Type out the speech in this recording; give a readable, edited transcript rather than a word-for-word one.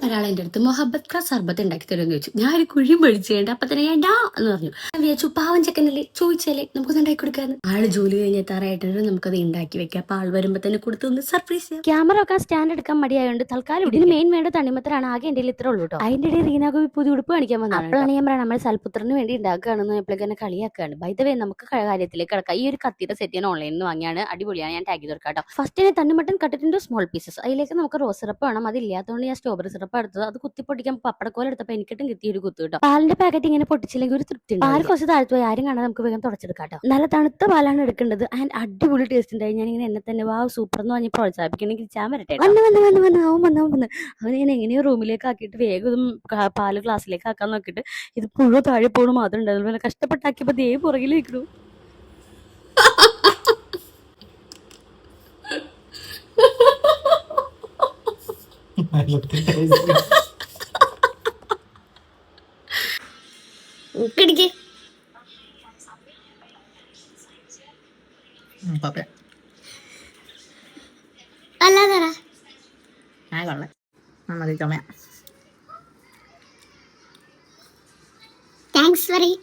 ഒരാളെ എൻ്റെ അടുത്ത് മൊഹബത്ത് ക സർബത്ത് ഉണ്ടാക്കി തരുമെന്ന് ചോദിച്ചു. ഞാൻ ഒരു കുഴി പൊഴിച്ചു കഴിഞ്ഞ അപ്പൊ തന്നെ ഞാൻ ഡാ എന്ന് പറഞ്ഞു. ഞാൻ വിചാരിച്ചു പാവം ചെക്കനല്ലേ ചോദിച്ചാലേ നമുക്കൊന്ന് ഉണ്ടാക്കി കൊടുക്കാന്ന്. ആള് ജോലി കഴിഞ്ഞെത്താറായിട്ടുണ്ട്, നമുക്കത് ഉണ്ടാക്കി വെക്കാം. അപ്പൊ ആൾ വരുമ്പോ തന്നെ കൊടുത്ത് ഒന്ന് സർപ്രൈസ് ചെയ്യാം. ക്യാമറ ഒക്കെ സ്റ്റാൻഡ് എടുക്കാൻ മടിയായോണ്ട് തൽക്കാലം ഇതിന് മെയിൻ വേണ്ട തണ്ണിമത്തരാണ്. ആകെ എൻ്റെ ഇത്ര ഉള്ളൂ കേട്ടോ. അതിന്റെ ഇടയിൽ റീനാക്ക് പുതിയ ഉടുപ്പ് കാണിക്കാൻ വന്നതാണ്. അപ്പോഴാണ് ഞാൻ പറയാം നമ്മൾ സൽപുത്രന് വേണ്ടി ഉണ്ടാക്കുകയാണെന്ന് എപ്പോഴേക്കും കളിയാക്കുകയാണ്. ബൈ ദ വേ നമുക്ക് കാര്യത്തിലേക്ക് കിടക്കാം. ഈ ഒരു കത്തിയുടെ സെറ്റ് ഞാൻ ഓൺലൈനിൽ നിന്ന് വാങ്ങിയാണ്. അടിപൊളിയാണ്. ഞാൻ ടാഗ് ചെയ്ത് കൊടുക്കാം കേട്ടോ. ഫസ്റ്റ് തണ്ണിമട്ടൻ കട്ടിട്ടുണ്ട് സ്മോൾ പീസസ്. അതിലേക്ക് നമുക്ക് റോസ് സിറപ്പ് വേണം. അതില്ലാത്തതുകൊണ്ട് ഞാൻ സ്ട്രോബെറി സിറപ്പ് എടുത്തത്. അത് കുത്തിപ്പൊട്ടിക്കാൻ പപ്പടക്കോല എടുത്തപ്പോൾ എനിക്കിട്ടും കിട്ടിയ ഒരു കുത്തു കേട്ടോ. പാലിന്റെ പാക്കറ്റ് ഇങ്ങനെ പൊട്ടിച്ചില്ലെങ്കിൽ ഒരു തൃപ്തി. പാൽ കുറച്ച് താഴ്ത്തു പോയി ആരും കാണാൻ നമുക്ക് വേഗം തുടച്ചെടുക്കാം കേട്ടോ. നല്ല തണുത്ത പാലാണ് എടുക്കേണ്ടത്. ആൻഡ് അടിപൊളി ടേസ്റ്റ് ഉണ്ടായി. ഞാൻ ഇങ്ങനെ എന്നെ തന്നെ വാവ് സൂപ്പർ എന്ന് പറഞ്ഞ് പ്രോത്സാഹിപ്പിക്കണമെങ്കിൽ ഞാൻ വരട്ടെ. അവൻ ഞാൻ എങ്ങനെയോ റൂമിലേക്ക് ആക്കിയിട്ട് വേഗം പാല് ഗ്ലാസ്സിലേക്ക് ആക്കാൻ നോക്കിയിട്ട് ഇത് മുഴുവൻ താഴെ പോകണം മാത്രം ഉണ്ടായിരുന്നു. കഷ്ടപ്പെട്ടാക്കിയപ്പോ ദേ പുറകിലേക്കു. താങ്ക്സ് പറയും.